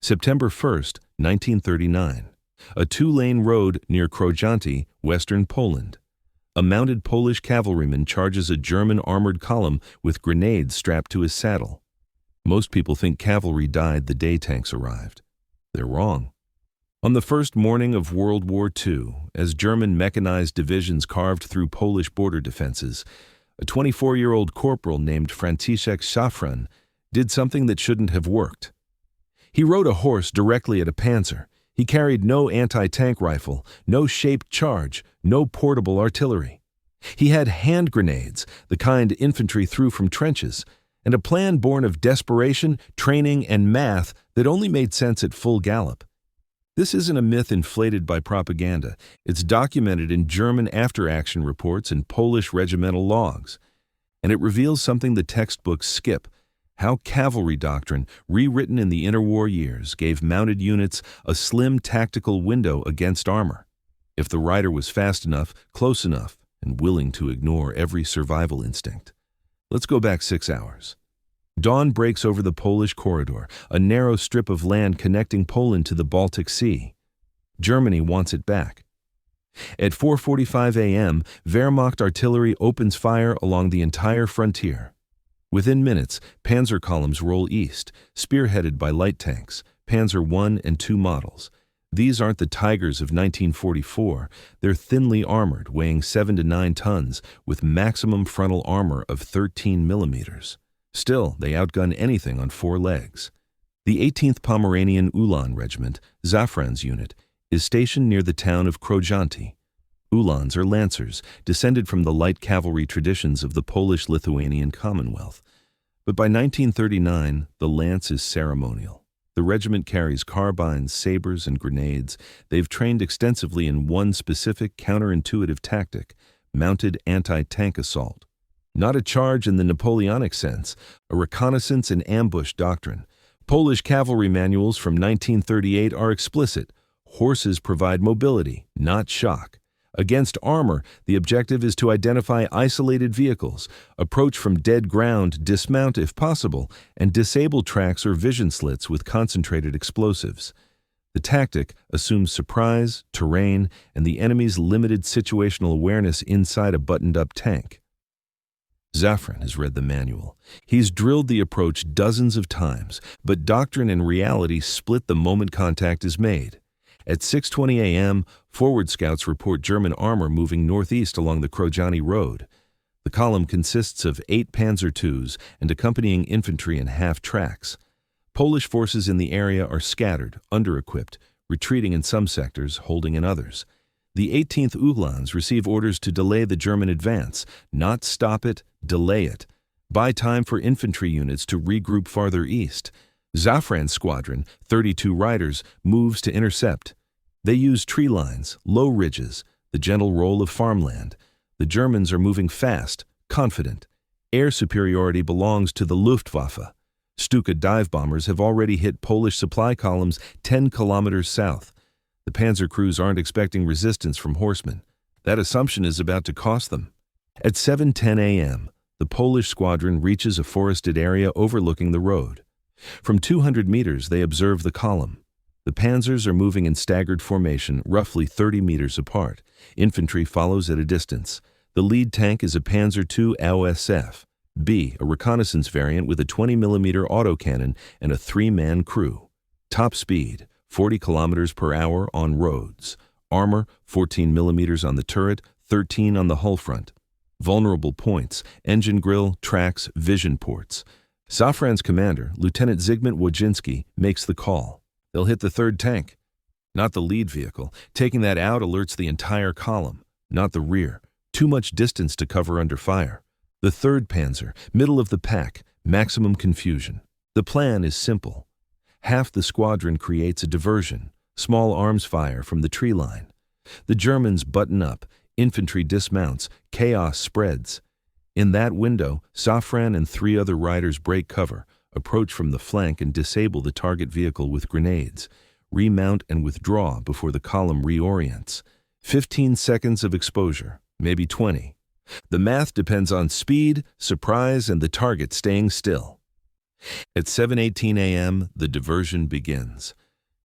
September 1st, 1939. A two-lane road near Krojanty, western Poland. A mounted Polish cavalryman charges a German armored column with grenades strapped to his saddle. Most people think cavalry died the day tanks arrived. They're wrong. On the first morning of World War II, as German mechanized divisions carved through Polish border defenses, a 24-year-old corporal named Franciszek Szafran did something that shouldn't have worked. He rode a horse directly at a panzer. He carried no anti-tank rifle, no shaped charge, no portable artillery. He had hand grenades, the kind infantry threw from trenches, and a plan born of desperation, training, and math that only made sense at full gallop. This isn't a myth inflated by propaganda. It's documented in German after-action reports and Polish regimental logs. And it reveals something the textbooks skip: how cavalry doctrine, rewritten in the interwar years, gave mounted units a slim tactical window against armor, if the rider was fast enough, close enough, and willing to ignore every survival instinct. Let's go back 6 hours. Dawn breaks over the Polish corridor, a narrow strip of land connecting Poland to the Baltic Sea. Germany wants it back. At 4:45 a.m., Wehrmacht artillery opens fire along the entire frontier. Within minutes, panzer columns roll east, spearheaded by light tanks, Panzer I and II models. These aren't the Tigers of 1944. They're thinly armored, weighing 7 to 9 tons, with maximum frontal armor of 13 millimeters. Still, they outgun anything on 4 legs. The 18th Pomeranian Ulan Regiment, Szafran's unit, is stationed near the town of Krojanty. Ulans are lancers, descended from the light cavalry traditions of the Polish-Lithuanian Commonwealth. But by 1939, the lance is ceremonial. The regiment carries carbines, sabers, and grenades. They've trained extensively in one specific counterintuitive tactic: mounted anti-tank assault. Not a charge in the Napoleonic sense, a reconnaissance and ambush doctrine. Polish cavalry manuals from 1938 are explicit. Horses provide mobility, not shock. Against armor, the objective is to identify isolated vehicles, approach from dead ground, dismount if possible, and disable tracks or vision slits with concentrated explosives. The tactic assumes surprise, terrain, and the enemy's limited situational awareness inside a buttoned-up tank. Szafran has read the manual. He's drilled the approach dozens of times, but doctrine and reality split the moment contact is made. At 6:20 a.m., forward scouts report German armor moving northeast along the Krojanty Road. The column consists of 8 Panzer IIs and accompanying infantry in half-tracks. Polish forces in the area are scattered, under-equipped, retreating in some sectors, holding in others. The 18th Uhlans receive orders to delay the German advance, not stop it, delay it. Buy time for infantry units to regroup farther east. Szafran's squadron, 32 riders, moves to intercept. They use tree lines, low ridges, the gentle roll of farmland. The Germans are moving fast, confident. Air superiority belongs to the Luftwaffe. Stuka dive bombers have already hit Polish supply columns 10 kilometers south. The panzer crews aren't expecting resistance from horsemen. That assumption is about to cost them. At 7:10 a.m., the Polish squadron reaches a forested area overlooking the road. From 200 meters, they observe the column. The panzers are moving in staggered formation, roughly 30 meters apart. Infantry follows at a distance. The lead tank is a Panzer II AOSF B, a reconnaissance variant with a 20mm autocannon and a 3-man crew. Top speed, 40 kilometers per hour on roads. Armor, 14mm on the turret, 13 on the hull front. Vulnerable points, engine grille, tracks, vision ports. Szafran's commander, Lieutenant Zygmunt Wojcinski, makes the call. They'll hit the 3rd tank, not the lead vehicle. Taking that out alerts the entire column, not the rear. Too much distance to cover under fire. The 3rd Panzer, middle of the pack, maximum confusion. The plan is simple. Half the squadron creates a diversion, small arms fire from the tree line. The Germans button up, infantry dismounts, chaos spreads. In that window, Szafran and 3 other riders break cover, approach from the flank and disable the target vehicle with grenades, remount and withdraw before the column reorients. 15 seconds of exposure, maybe 20. The math depends on speed, surprise, and the target staying still. At 7:18 a.m., the diversion begins.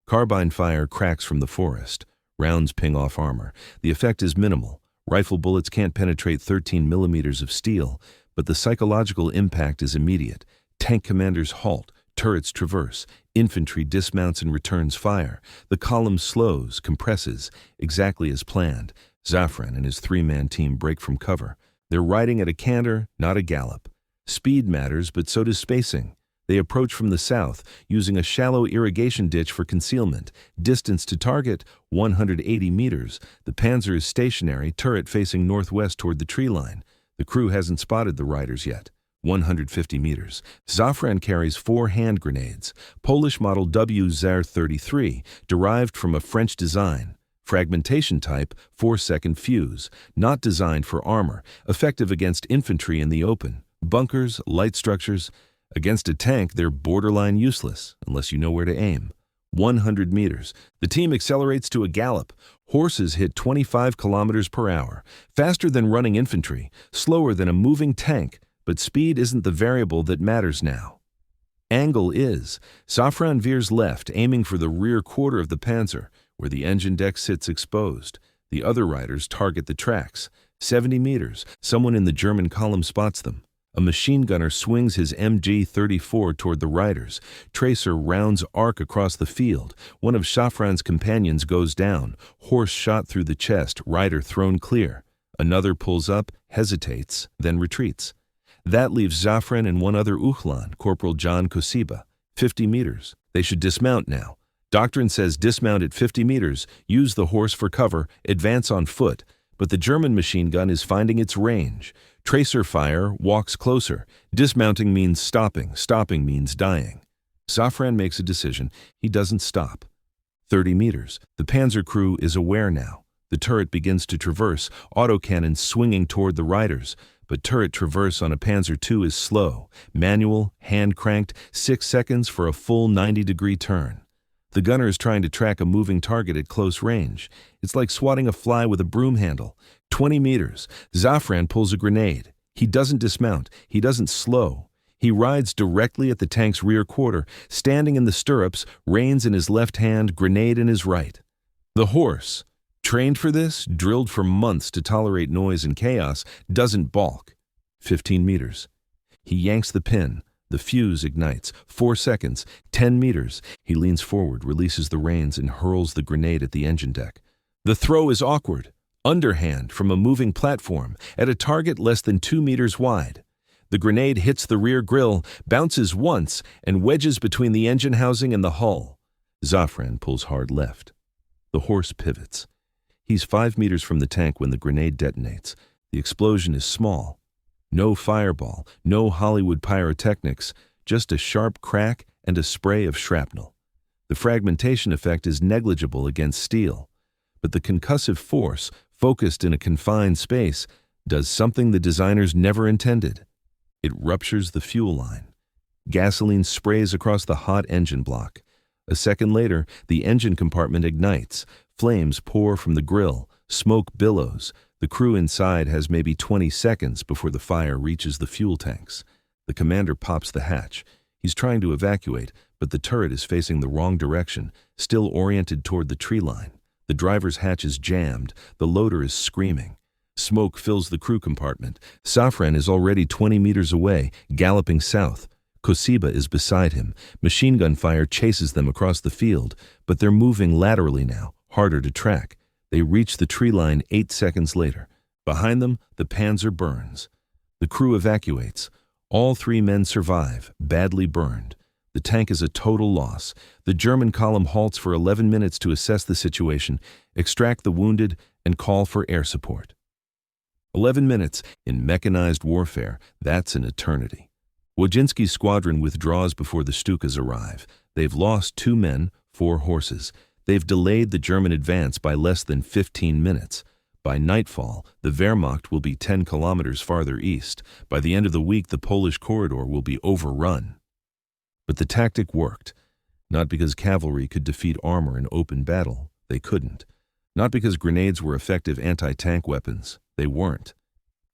Carbine fire cracks from the forest. Rounds ping off armor. The effect is minimal. Rifle bullets can't penetrate 13 millimeters of steel, but the psychological impact is immediate. Tank commanders halt. Turrets traverse. Infantry dismounts and returns fire. The column slows, compresses, exactly as planned. Szafran and his three-man team break from cover. They're riding at a canter, not a gallop. Speed matters, but so does spacing. They approach from the south, using a shallow irrigation ditch for concealment. Distance to target, 180 meters. The Panzer is stationary, turret facing northwest toward the tree line. The crew hasn't spotted the riders yet. 150 meters. Szafran carries 4 hand grenades, Polish model WZR-33, derived from a French design. Fragmentation type, 4-second fuse, not designed for armor, effective against infantry in the open. Bunkers, light structures. Against a tank, they're borderline useless, unless you know where to aim. 100 meters. The team accelerates to a gallop. Horses hit 25 kilometers per hour, faster than running infantry, slower than a moving tank. But speed isn't the variable that matters now. Angle is. Szafran veers left, aiming for the rear quarter of the Panzer, where the engine deck sits exposed. The other riders target the tracks. 70 meters. Someone in the German column spots them. A machine gunner swings his MG-34 toward the riders. Tracer rounds arc across the field. One of Szafran's companions goes down. Horse shot through the chest, rider thrown clear. Another pulls up, hesitates, then retreats. That leaves Szafran and one other Uhlan, Corporal John Kosiba. 50 meters. They should dismount now. Doctrine says dismount at 50 meters, use the horse for cover, advance on foot. But the German machine gun is finding its range. Tracer fire walks closer. Dismounting means stopping. Stopping means dying. Szafran makes a decision. He doesn't stop. 30 meters. The Panzer crew is aware now. The turret begins to traverse, autocannon swinging toward the riders. But turret traverse on a Panzer II is slow. Manual, hand-cranked, 6 seconds for a full 90-degree turn. The gunner is trying to track a moving target at close range. It's like swatting a fly with a broom handle. 20 meters. Szafran pulls a grenade. He doesn't dismount. He doesn't slow. He rides directly at the tank's rear quarter, standing in the stirrups, reins in his left hand, grenade in his right. The horse, trained for this, drilled for months to tolerate noise and chaos, doesn't balk. 15 meters. He yanks the pin. The fuse ignites. 4 seconds. 10 meters. He leans forward, releases the reins, and hurls the grenade at the engine deck. The throw is awkward. Underhand from a moving platform at a target less than 2 meters wide. The grenade hits the rear grille, bounces once, and wedges between the engine housing and the hull. Szafran pulls hard left. The horse pivots. He's 5 meters from the tank when the grenade detonates. The explosion is small. No fireball, no Hollywood pyrotechnics, just a sharp crack and a spray of shrapnel. The fragmentation effect is negligible against steel, but the concussive force, focused in a confined space, does something the designers never intended. It ruptures the fuel line. Gasoline sprays across the hot engine block. A second later, the engine compartment ignites. Flames pour from the grill. Smoke billows. The crew inside has maybe 20 seconds before the fire reaches the fuel tanks. The commander pops the hatch. He's trying to evacuate, but the turret is facing the wrong direction, still oriented toward the tree line. The driver's hatch is jammed. The loader is screaming. Smoke fills the crew compartment. Szafran is already 20 meters away, galloping south. Kosiba is beside him. Machine gun fire chases them across the field, but they're moving laterally now, harder to track. They reach the tree line 8 seconds later. Behind them, the Panzer burns. The crew evacuates. All 3 men survive, badly burned. The tank is a total loss. The German column halts for 11 minutes to assess the situation, extract the wounded, and call for air support. 11 minutes in mechanized warfare, that's an eternity. Wojcinski's squadron withdraws before the Stukas arrive. They've lost 2 men, 4 horses. They've delayed the German advance by less than 15 minutes. By nightfall, the Wehrmacht will be 10 kilometers farther east. By the end of the week, the Polish corridor will be overrun. But the tactic worked. Not because cavalry could defeat armor in open battle. They couldn't. Not because grenades were effective anti-tank weapons. They weren't.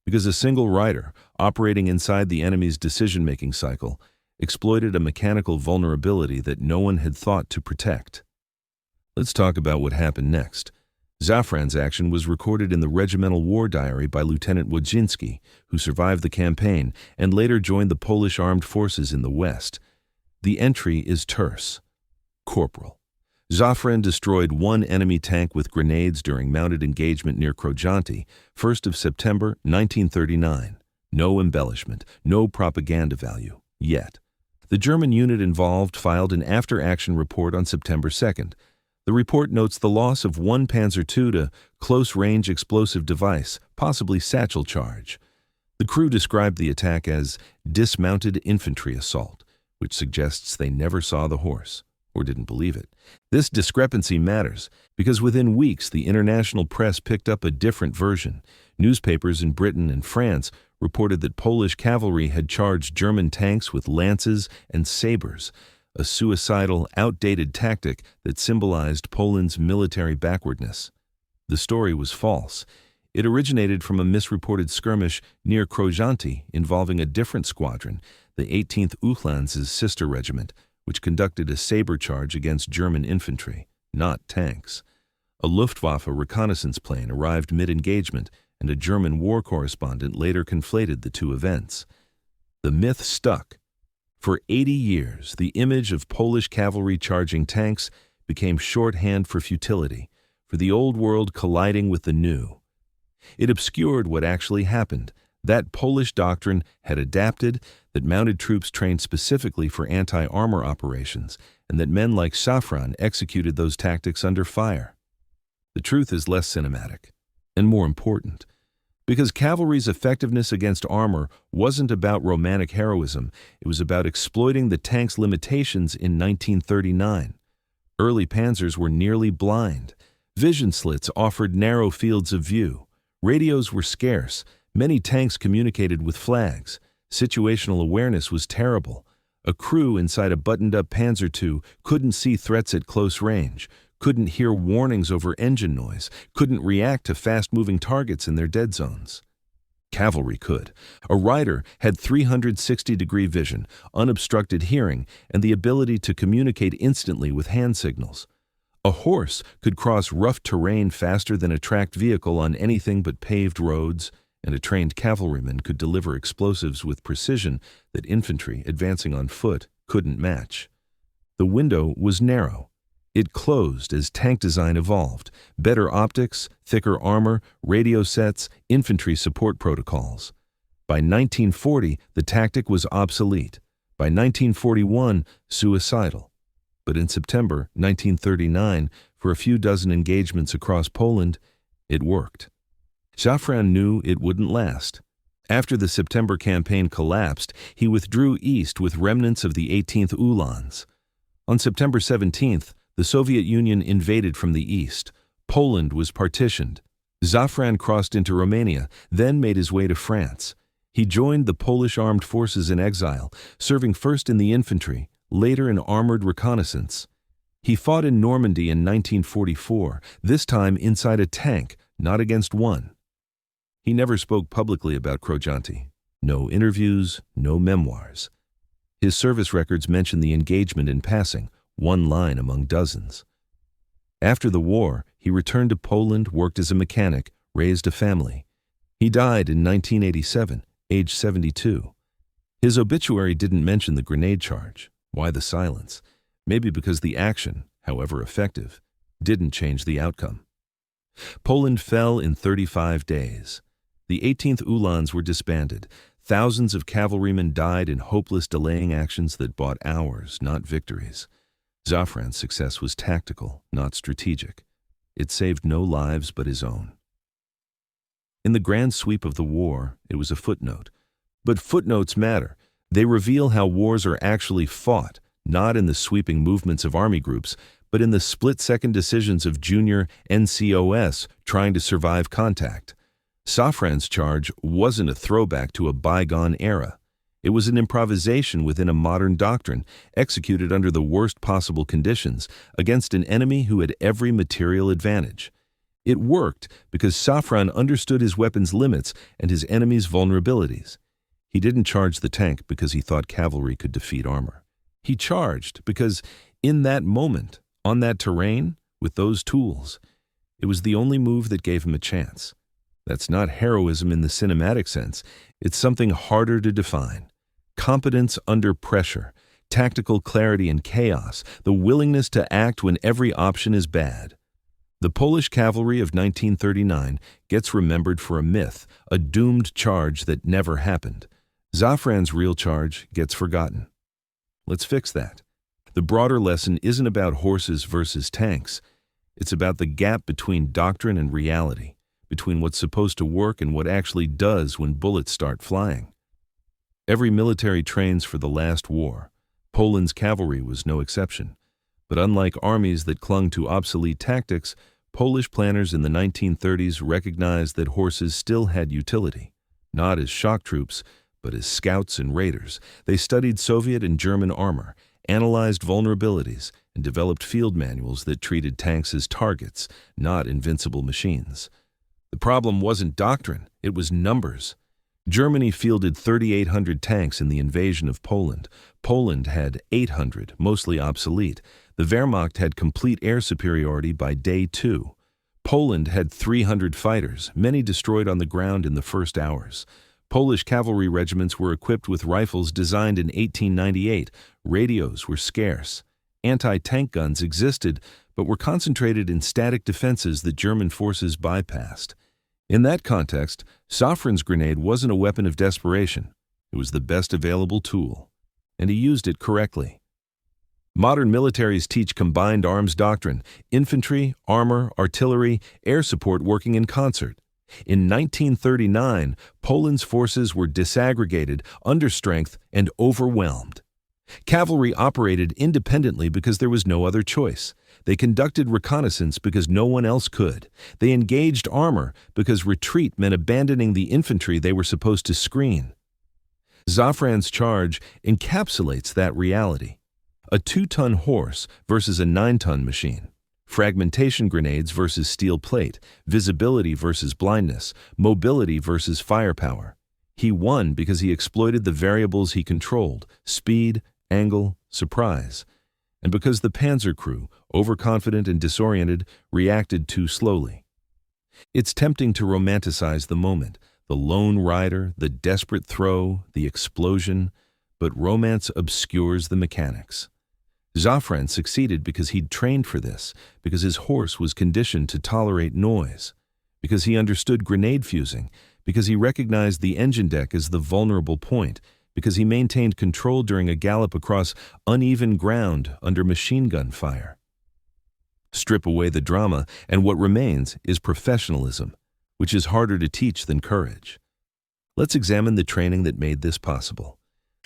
Because a single rider, operating inside the enemy's decision-making cycle, exploited a mechanical vulnerability that no one had thought to protect. Let's talk about what happened next. Szafran's action was recorded in the regimental war diary by Lieutenant Wojcinski, who survived the campaign and later joined the Polish armed forces in the West. The entry is terse. Corporal. Szafran destroyed one enemy tank with grenades during mounted engagement near Krojanty, 1st of September 1939. No embellishment, no propaganda value, yet. The German unit involved filed an after-action report on September 2nd. The report notes the loss of one Panzer II to close-range explosive device, possibly satchel charge. The crew described the attack as dismounted infantry assault, which suggests they never saw the horse, or didn't believe it. This discrepancy matters, because within weeks the international press picked up a different version. Newspapers in Britain and France reported that Polish cavalry had charged German tanks with lances and sabers, a suicidal, outdated tactic that symbolized Poland's military backwardness. The story was false. It originated from a misreported skirmish near Krojanty involving a different squadron, the 18th Uhlans' sister regiment, which conducted a saber charge against German infantry, not tanks. A Luftwaffe reconnaissance plane arrived mid-engagement, and a German war correspondent later conflated the two events. The myth stuck. For 80 years, the image of Polish cavalry charging tanks became shorthand for futility, for the old world colliding with the new. It obscured what actually happened. That Polish doctrine had adapted, that mounted troops trained specifically for anti-armor operations, and that men like Szafran executed those tactics under fire. The truth is less cinematic, and more important. Because cavalry's effectiveness against armor wasn't about romantic heroism, it was about exploiting the tank's limitations in 1939. Early panzers were nearly blind. Vision slits offered narrow fields of view. Radios were scarce. Many tanks communicated with flags. Situational awareness was terrible. A crew inside a buttoned-up Panzer II couldn't see threats at close range, couldn't hear warnings over engine noise, couldn't react to fast-moving targets in their dead zones. Cavalry could. A rider had 360-degree vision, unobstructed hearing, and the ability to communicate instantly with hand signals. A horse could cross rough terrain faster than a tracked vehicle on anything but paved roads, and a trained cavalryman could deliver explosives with precision that infantry advancing on foot couldn't match. The window was narrow. It closed as tank design evolved. Better optics, thicker armor, radio sets, infantry support protocols. By 1940, the tactic was obsolete. By 1941, suicidal. But in September 1939, for a few dozen engagements across Poland, it worked. Szafran knew it wouldn't last. After the September campaign collapsed, he withdrew east with remnants of the 18th Uhlans. On September 17th, the Soviet Union invaded from the east. Poland was partitioned. Szafran crossed into Romania, then made his way to France. He joined the Polish armed forces in exile, serving first in the infantry, later in armored reconnaissance. He fought in Normandy in 1944, this time inside a tank, not against one. He never spoke publicly about Krojanty. No interviews, no memoirs. His service records mention the engagement in passing, one line among dozens. After the war, he returned to Poland, worked as a mechanic, raised a family. He died in 1987, age 72. His obituary didn't mention the grenade charge. Why the silence? Maybe because the action, however effective, didn't change the outcome. Poland fell in 35 days. The 18th Uhlans were disbanded. Thousands of cavalrymen died in hopeless delaying actions that bought hours, not victories. Szafran's success was tactical, not strategic. It saved no lives but his own. In the grand sweep of the war, it was a footnote. But footnotes matter. They reveal how wars are actually fought, not in the sweeping movements of army groups, but in the split-second decisions of junior NCOS trying to survive contact. Szafran's charge wasn't a throwback to a bygone era. It was an improvisation within a modern doctrine, executed under the worst possible conditions, against an enemy who had every material advantage. It worked because Szafran understood his weapon's limits and his enemy's vulnerabilities. He didn't charge the tank because he thought cavalry could defeat armor. He charged because in that moment, on that terrain, with those tools, it was the only move that gave him a chance. That's not heroism in the cinematic sense. It's something harder to define. Competence under pressure, tactical clarity in chaos, the willingness to act when every option is bad. The Polish cavalry of 1939 gets remembered for a myth, a doomed charge that never happened. Szafran's real charge gets forgotten. Let's fix that. The broader lesson isn't about horses versus tanks. It's about the gap between doctrine and reality, between what's supposed to work and what actually does when bullets start flying. Every military trains for the last war. Poland's cavalry was no exception. But unlike armies that clung to obsolete tactics, Polish planners in the 1930s recognized that horses still had utility, not as shock troops, but as scouts and raiders. They studied Soviet and German armor, analyzed vulnerabilities, and developed field manuals that treated tanks as targets, not invincible machines. The problem wasn't doctrine, it was numbers. Germany fielded 3,800 tanks in the invasion of Poland. Poland had 800, mostly obsolete. The Wehrmacht had complete air superiority by day 2. Poland had 300 fighters, many destroyed on the ground in the first hours. Polish cavalry regiments were equipped with rifles designed in 1898. Radios were scarce. Anti-tank guns existed, but were concentrated in static defenses that German forces bypassed. In that context, Szafran's grenade wasn't a weapon of desperation. It was the best available tool, and he used it correctly. Modern militaries teach combined arms doctrine, infantry, armor, artillery, air support working in concert. In 1939, Poland's forces were disaggregated, understrength, and overwhelmed. Cavalry operated independently because there was no other choice. They conducted reconnaissance because no one else could. They engaged armor because retreat meant abandoning the infantry they were supposed to screen. Szafran's charge encapsulates that reality. A 2-ton horse versus a 9-ton machine. Fragmentation grenades versus steel plate. Visibility versus blindness. Mobility versus firepower. He won because he exploited the variables he controlled: speed, angle, surprise. And because the panzer crew, overconfident and disoriented, reacted too slowly. It's tempting to romanticize the moment, the lone rider, the desperate throw, the explosion, but romance obscures the mechanics. Szafran succeeded because he'd trained for this, because his horse was conditioned to tolerate noise, because he understood grenade fusing, because he recognized the engine deck as the vulnerable point, because he maintained control during a gallop across uneven ground under machine gun fire. Strip away the drama, and what remains is professionalism, which is harder to teach than courage. Let's examine the training that made this possible.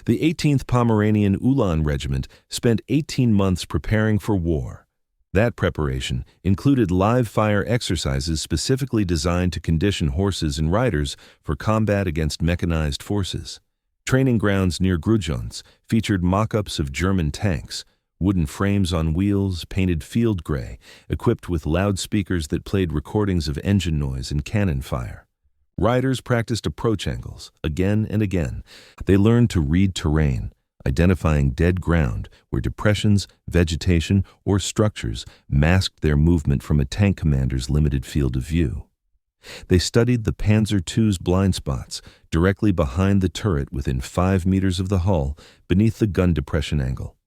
The 18th Pomeranian Ulan Regiment spent 18 months preparing for war. That preparation included live-fire exercises specifically designed to condition horses and riders for combat against mechanized forces. Training grounds near Grudziądz featured mock-ups of German tanks, wooden frames on wheels painted field gray, equipped with loudspeakers that played recordings of engine noise and cannon fire. Riders practiced approach angles again and again. They learned to read terrain, identifying dead ground where depressions, vegetation, or structures masked their movement from a tank commander's limited field of view. They studied the Panzer II's blind spots, directly behind the turret within 5 meters of the hull, beneath the gun depression angle.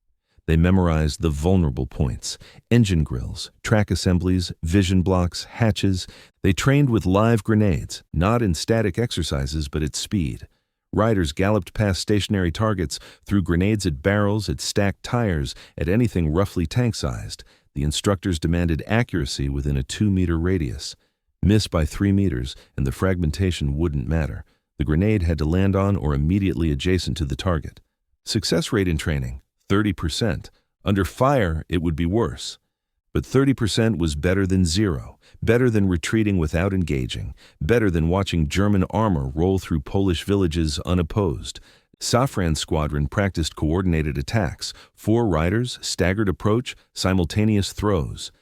They memorized the vulnerable points: engine grills, track assemblies, vision blocks, hatches. They trained with live grenades, not in static exercises but at speed. Riders galloped past stationary targets, threw grenades at barrels, at stacked tires, at anything roughly tank-sized. The instructors demanded accuracy within a 2-meter radius. Miss by 3 meters, and the fragmentation wouldn't matter. The grenade had to land on or immediately adjacent to the target. Success rate in training: 30%. Under fire, it would be worse. But 30% was better than 0, better than retreating without engaging, better than watching German armor roll through Polish villages unopposed. Szafran's squadron practiced coordinated attacks: 4 riders, staggered approach, simultaneous throws.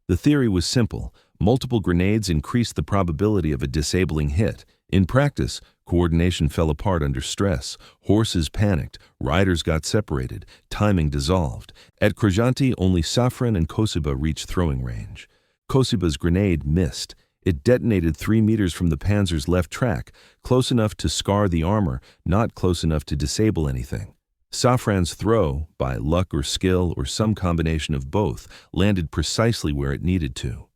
The theory was simple: multiple grenades increased the probability of a disabling hit. In practice, Coordination fell apart under stress. Horses panicked. Riders got separated. Timing dissolved. At Krojanty, only Szafran and Kosiba reached throwing range. Kosiba's grenade missed. It detonated 3 meters from the panzer's left track, close enough to scar the armor, not close enough to disable anything. Szafran's throw, by luck or skill or some combination of both, landed precisely where it needed to.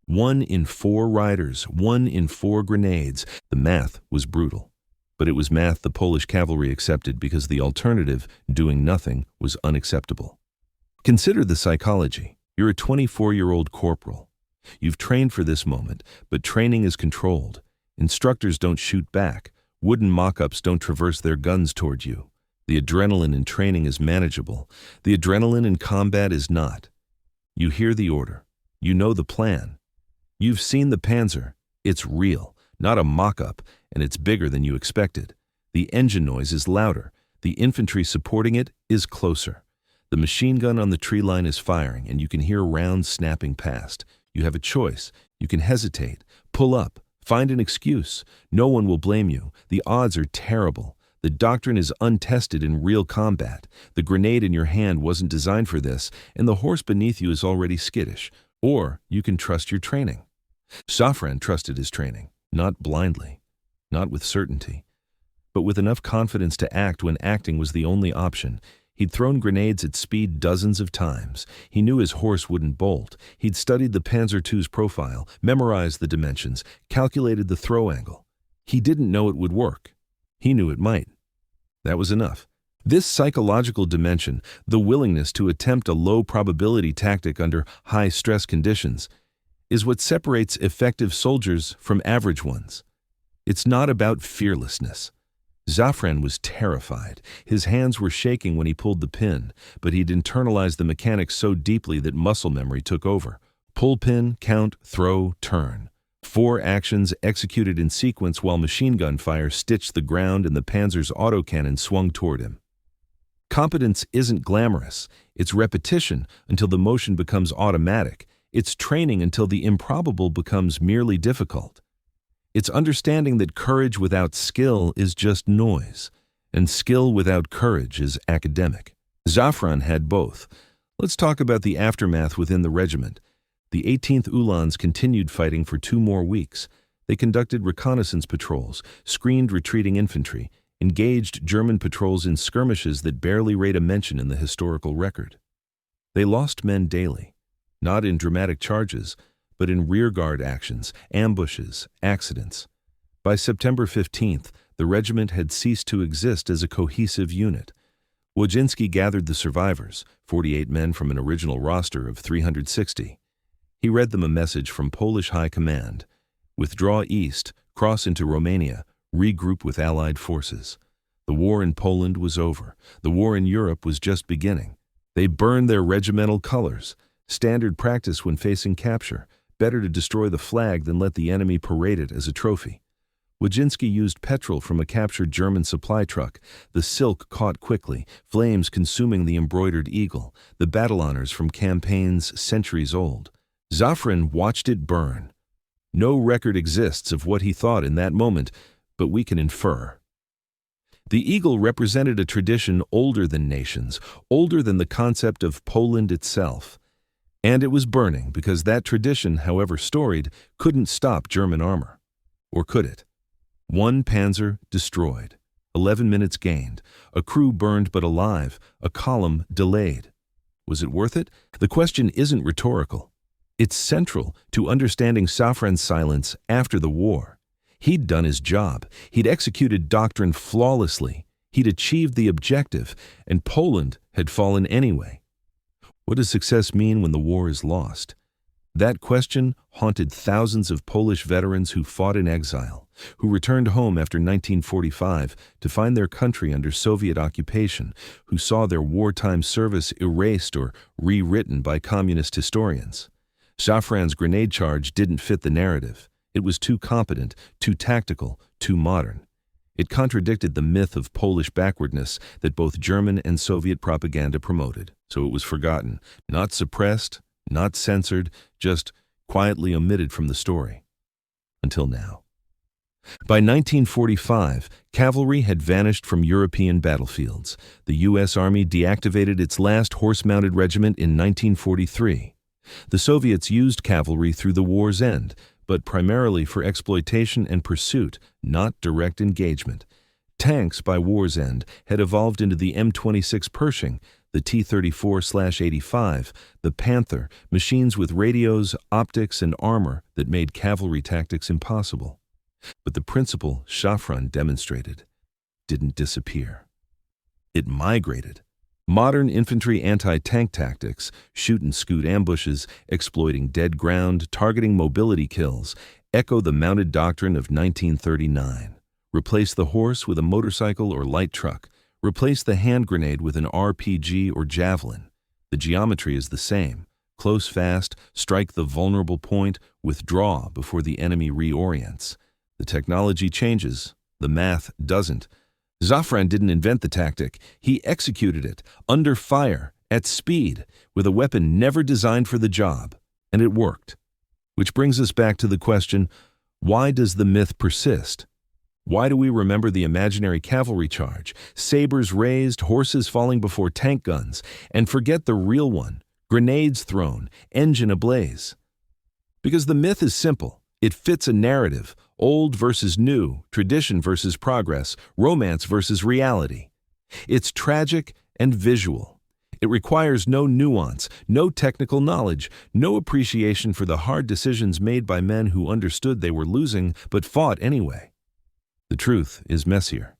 1 in 4 riders, 1 in 4 grenades. The math was brutal. But it was math the Polish cavalry accepted because the alternative, doing nothing, was unacceptable. Consider the psychology. You're a 24-year-old corporal. You've trained for this moment, but training is controlled. Instructors don't shoot back. Wooden mock-ups don't traverse their guns toward you. The adrenaline in training is manageable. The adrenaline in combat is not. You hear the order. You know the plan. You've seen the panzer. It's real, not a mock-up, and it's bigger than you expected. The engine noise is louder. The infantry supporting it is closer. The machine gun on the tree line is firing, and you can hear rounds snapping past. You have a choice. You can hesitate, pull up, find an excuse. No one will blame you. The odds are terrible. The doctrine is untested in real combat. The grenade in your hand wasn't designed for this, and the horse beneath you is already skittish. Or you can trust your training. Szafran trusted his training, not blindly, not with certainty, but with enough confidence to act when acting was the only option. He'd thrown grenades at speed dozens of times. He knew his horse wouldn't bolt. He'd studied the Panzer II's profile, memorized the dimensions, calculated the throw angle. He didn't know it would work. He knew it might. That was enough. This psychological dimension, the willingness to attempt a low-probability tactic under high-stress conditions, is what separates effective soldiers from average ones. It's not about fearlessness. Szafran was terrified. His hands were shaking when he pulled the pin, but he'd internalized the mechanics so deeply that muscle memory took over. Pull pin, count, throw, turn. 4 actions executed in sequence while machine gun fire stitched the ground and the panzer's autocannon swung toward him. Competence isn't glamorous. It's repetition until the motion becomes automatic. It's training until the improbable becomes merely difficult. It's understanding that courage without skill is just noise, and skill without courage is academic. Szafran had both. Let's talk about the aftermath within the regiment. The 18th Uhlans continued fighting for 2 more weeks. They conducted reconnaissance patrols, screened retreating infantry, engaged German patrols in skirmishes that barely rate a mention in the historical record. They lost men daily, not in dramatic charges, but in rearguard actions, ambushes, accidents. By September 15th, the regiment had ceased to exist as a cohesive unit. Wojcinski gathered the survivors, 48 men from an original roster of 360. He read them a message from Polish High Command: withdraw east, cross into Romania, regroup with Allied forces. The war in Poland was over. The war in Europe was just beginning. They burned their regimental colors, standard practice when facing capture. Better to destroy the flag than let the enemy parade it as a trophy. Wojcinski used petrol from a captured German supply truck. The silk caught quickly, flames consuming the embroidered eagle, the battle honors from campaigns centuries old. Szafran watched it burn. No record exists of what he thought in that moment, but we can infer. The eagle represented a tradition older than nations, older than the concept of Poland itself. And it was burning because that tradition, however storied, couldn't stop German armor. Or could it? 1 panzer destroyed, 11 minutes gained, a crew burned but alive, a column delayed. Was it worth it? The question isn't rhetorical. It's central to understanding Szafran's silence after the war. He'd done his job. He'd executed doctrine flawlessly. He'd achieved the objective, and Poland had fallen anyway. What does success mean when the war is lost? That question haunted thousands of Polish veterans who fought in exile, who returned home after 1945 to find their country under Soviet occupation, who saw their wartime service erased or rewritten by communist historians. Szafran's grenade charge didn't fit the narrative. It was too competent, too tactical, too modern. It contradicted the myth of Polish backwardness that both German and Soviet propaganda promoted. So it was forgotten, not suppressed, not censored, just quietly omitted from the story. Until now. By 1945, cavalry had vanished from European battlefields. The U.S. Army deactivated its last horse-mounted regiment in 1943. The Soviets used cavalry through the war's end, but primarily for exploitation and pursuit, not direct engagement. Tanks, by war's end, had evolved into the M26 Pershing, the T-34/85, the Panther, machines with radios, optics, and armor that made cavalry tactics impossible. But the principle Szafran demonstrated didn't disappear. It migrated. Modern infantry anti-tank tactics, shoot-and-scoot ambushes, exploiting dead ground, targeting mobility kills, echo the mounted doctrine of 1939. Replace the horse with a motorcycle or light truck. Replace the hand grenade with an RPG or javelin. The geometry is the same. Close fast, strike the vulnerable point, withdraw before the enemy reorients. The technology changes. The math doesn't. Szafran didn't invent the tactic. He executed it, under fire, at speed, with a weapon never designed for the job. And it worked. Which brings us back to the question, why does the myth persist? Why do we remember the imaginary cavalry charge, sabers raised, horses falling before tank guns, and forget the real one, grenades thrown, engine ablaze? Because the myth is simple. It fits a narrative, old versus new, tradition versus progress, romance versus reality. It's tragic and visual. It requires no nuance, no technical knowledge, no appreciation for the hard decisions made by men who understood they were losing but fought anyway. The truth is messier.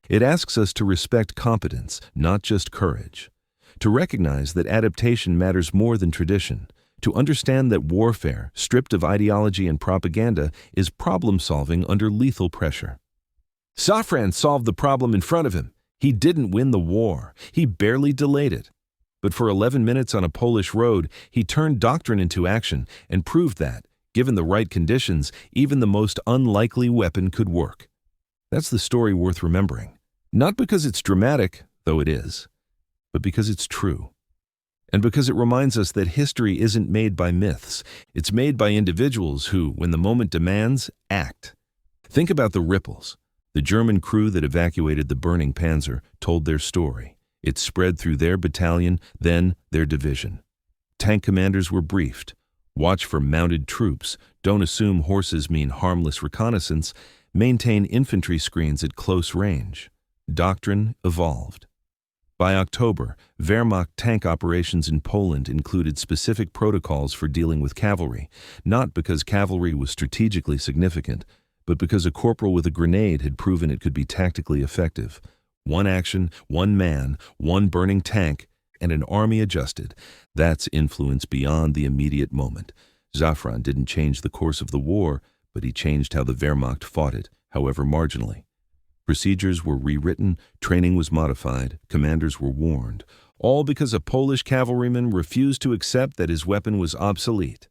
It asks us to respect competence, not just courage. To recognize that adaptation matters more than tradition. To understand that warfare, stripped of ideology and propaganda, is problem-solving under lethal pressure. Szafran solved the problem in front of him. He didn't win the war. He barely delayed it. But for 11 minutes on a Polish road, he turned doctrine into action and proved that, given the right conditions, even the most unlikely weapon could work. That's the story worth remembering. Not because it's dramatic, though it is, but because it's true. And because it reminds us that history isn't made by myths. It's made by individuals who, when the moment demands, act. Think about the ripples. The German crew that evacuated the burning Panzer told their story. It spread through their battalion, then their division. Tank commanders were briefed. Watch for mounted troops. Don't assume horses mean harmless reconnaissance. Maintain infantry screens at close range. Doctrine evolved. By October, Wehrmacht tank operations in Poland included specific protocols for dealing with cavalry, not because cavalry was strategically significant, but because a corporal with a grenade had proven it could be tactically effective. One action, one man, one burning tank, and an army adjusted. That's influence beyond the immediate moment. Szafran didn't change the course of the war, but he changed how the Wehrmacht fought it, however marginally. Procedures were rewritten, training was modified, commanders were warned, all because a Polish cavalryman refused to accept that his weapon was obsolete.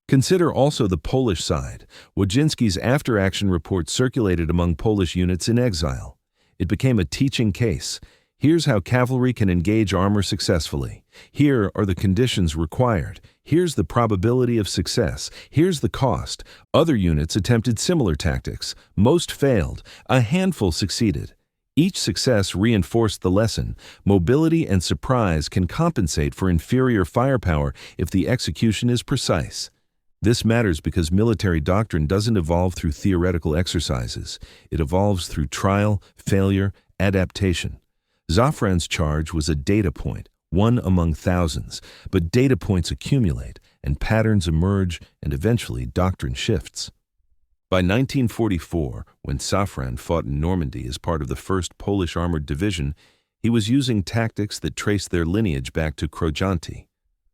Consider also the Polish side. Wojcinski's after-action report circulated among Polish units in exile. It became a teaching case. Here's how cavalry can engage armor successfully. Here are the conditions required. Here's the probability of success. Here's the cost. Other units attempted similar tactics. Most failed. A handful succeeded. Each success reinforced the lesson. Mobility and surprise can compensate for inferior firepower if the execution is precise. This matters because military doctrine doesn't evolve through theoretical exercises. It evolves through trial, failure, adaptation. Szafran's charge was a data point, one among thousands, but data points accumulate, and patterns emerge, and eventually doctrine shifts. By 1944, when Szafran fought in Normandy as part of the 1st Polish Armored Division, he was using tactics that traced their lineage back to Krojanty.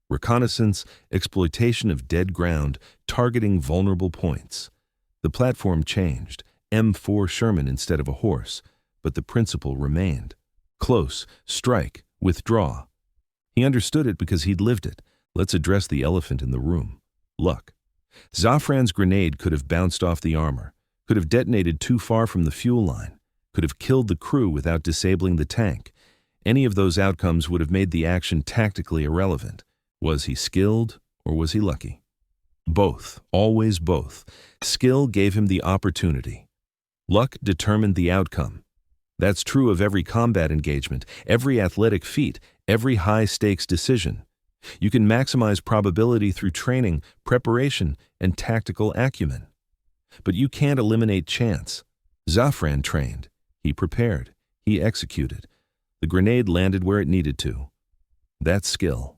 Reconnaissance, exploitation of dead ground, targeting vulnerable points. The platform changed, M4 Sherman instead of a horse, but the principle remained. Close, strike, withdraw. He understood it because he'd lived it. Let's address the elephant in the room. Luck. Szafran's grenade could have bounced off the armor, could have detonated too far from the fuel line, could have killed the crew without disabling the tank. Any of those outcomes would have made the action tactically irrelevant. Was he skilled or was he lucky? Both, always both. Skill gave him the opportunity. Luck determined the outcome. That's true of every combat engagement, every athletic feat, every high-stakes decision. You can maximize probability through training, preparation, and tactical acumen. But you can't eliminate chance. Szafran trained. He prepared. He executed. The grenade landed where it needed to. That's skill.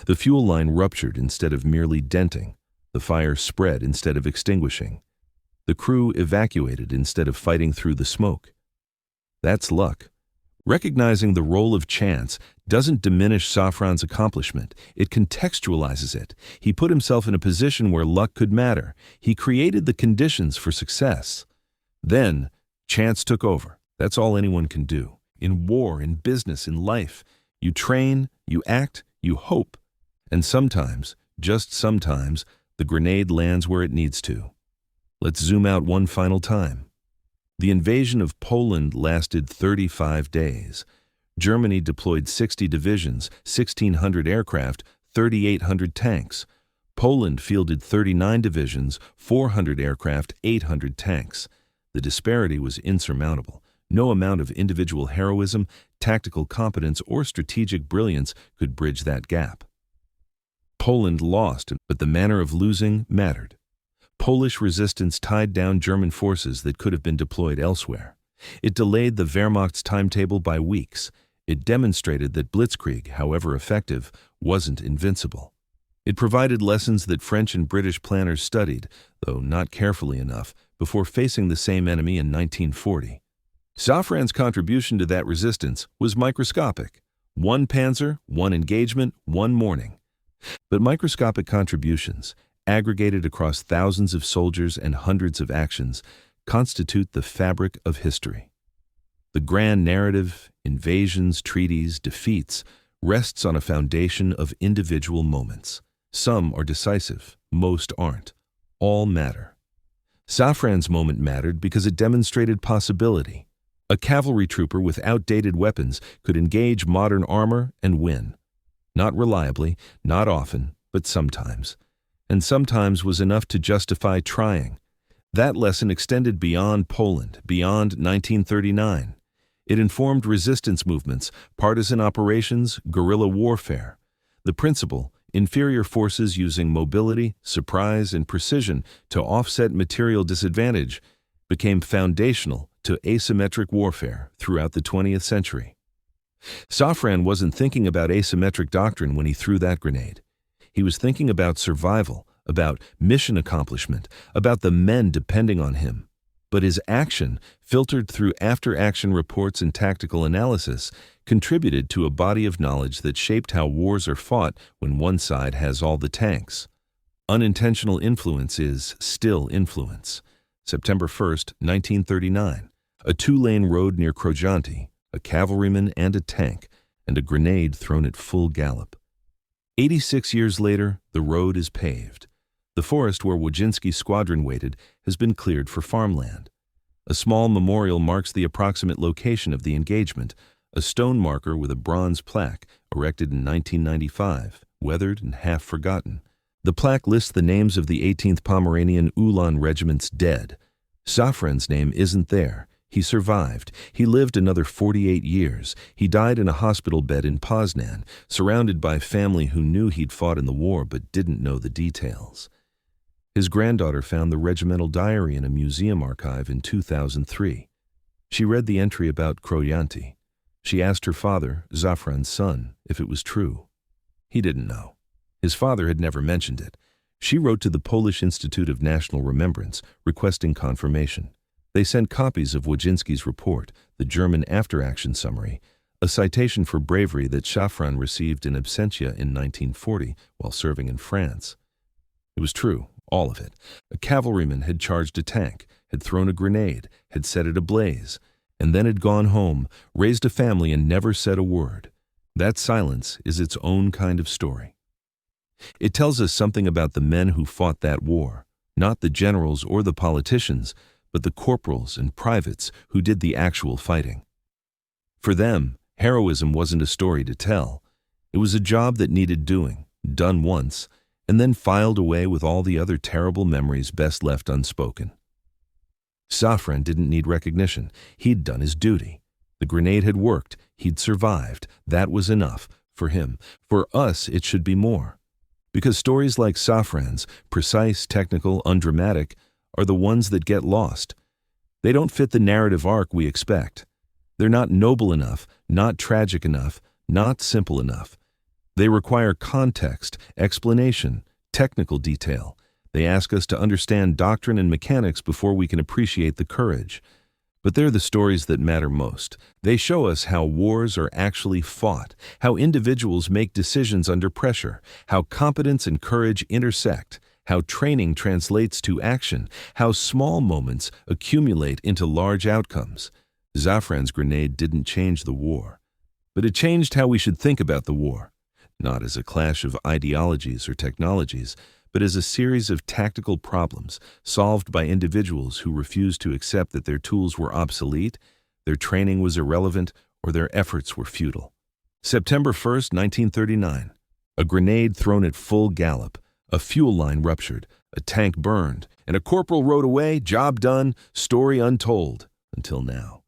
The fuel line ruptured instead of merely denting. The fire spread instead of extinguishing. The crew evacuated instead of fighting through the smoke. That's luck. Recognizing the role of chance doesn't diminish Szafran's accomplishment. It contextualizes it. He put himself in a position where luck could matter. He created the conditions for success. Then, chance took over. That's all anyone can do. In war, in business, in life, you train, you act, you hope. And sometimes, just sometimes, the grenade lands where it needs to. Let's zoom out one final time. The invasion of Poland lasted 35 days. Germany deployed 60 divisions, 1,600 aircraft, 3,800 tanks. Poland fielded 39 divisions, 400 aircraft, 800 tanks. The disparity was insurmountable. No amount of individual heroism, tactical competence, or strategic brilliance could bridge that gap. Poland lost, but the manner of losing mattered. Polish resistance tied down German forces that could have been deployed elsewhere. It delayed the Wehrmacht's timetable by weeks. It demonstrated that blitzkrieg, however effective, wasn't invincible. It provided lessons that French and British planners studied, though not carefully enough, before facing the same enemy in 1940. Szafran's contribution to that resistance was microscopic. One panzer, one engagement, one morning. But microscopic contributions, aggregated across thousands of soldiers and hundreds of actions, constitute the fabric of history. The grand narrative, invasions, treaties, defeats, rests on a foundation of individual moments. Some are decisive, most aren't. All matter. Szafran's moment mattered because it demonstrated possibility. A cavalry trooper with outdated weapons could engage modern armor and win. Not reliably, not often, but sometimes. And sometimes was enough to justify trying. That lesson extended beyond Poland, beyond 1939. It informed resistance movements, partisan operations, guerrilla warfare. The principle, inferior forces using mobility, surprise, and precision to offset material disadvantage, became foundational to asymmetric warfare throughout the 20th century. Szafran wasn't thinking about asymmetric doctrine when he threw that grenade. He was thinking about survival, about mission accomplishment, about the men depending on him. But his action, filtered through after-action reports and tactical analysis, contributed to a body of knowledge that shaped how wars are fought when one side has all the tanks. Unintentional influence is still influence. September 1st, 1939. A two-lane road near Krojanty, a cavalryman and a tank, and a grenade thrown at full gallop. 86 years later, the road is paved. The forest where Wojcinski's squadron waited has been cleared for farmland. A small memorial marks the approximate location of the engagement, a stone marker with a bronze plaque erected in 1995, weathered and half forgotten. The plaque lists the names of the 18th Pomeranian Ulan Regiment's dead. Szafran's name isn't there. He survived. He lived another 48 years. He died in a hospital bed in Poznan, surrounded by family who knew he'd fought in the war but didn't know the details. His granddaughter found the regimental diary in a museum archive in 2003. She read the entry about Krojanty. She asked her father, Szafran's son, if it was true. He didn't know. His father had never mentioned it. She wrote to the Polish Institute of National Remembrance, requesting confirmation. They sent copies of Wojcinski's report, the German after-action summary, a citation for bravery that Szafran received in absentia in 1940 while serving in France. It was true, all of it. A cavalryman had charged a tank, had thrown a grenade, had set it ablaze, and then had gone home, raised a family, and never said a word. That silence is its own kind of story. It tells us something about the men who fought that war, not the generals or the politicians, but the corporals and privates who did the actual fighting. For them, heroism wasn't a story to tell. It was a job that needed doing, done once, and then filed away with all the other terrible memories best left unspoken. Szafran didn't need recognition. He'd done his duty. The grenade had worked. He'd survived. That was enough for him. For us, it should be more. Because stories like Szafran's, precise, technical, undramatic, are the ones that get lost. They don't fit the narrative arc we expect. They're not noble enough, not tragic enough, not simple enough. They require context, explanation, technical detail. They ask us to understand doctrine and mechanics before we can appreciate the courage. But they're the stories that matter most. They show us how wars are actually fought, how individuals make decisions under pressure, how competence and courage intersect, how training translates to action, how small moments accumulate into large outcomes. Szafran's grenade didn't change the war, but it changed how we should think about the war, not as a clash of ideologies or technologies, but as a series of tactical problems solved by individuals who refused to accept that their tools were obsolete, their training was irrelevant, or their efforts were futile. September 1st, 1939. A grenade thrown at full gallop, a fuel line ruptured, a tank burned, and a corporal rode away, job done, story untold, until now.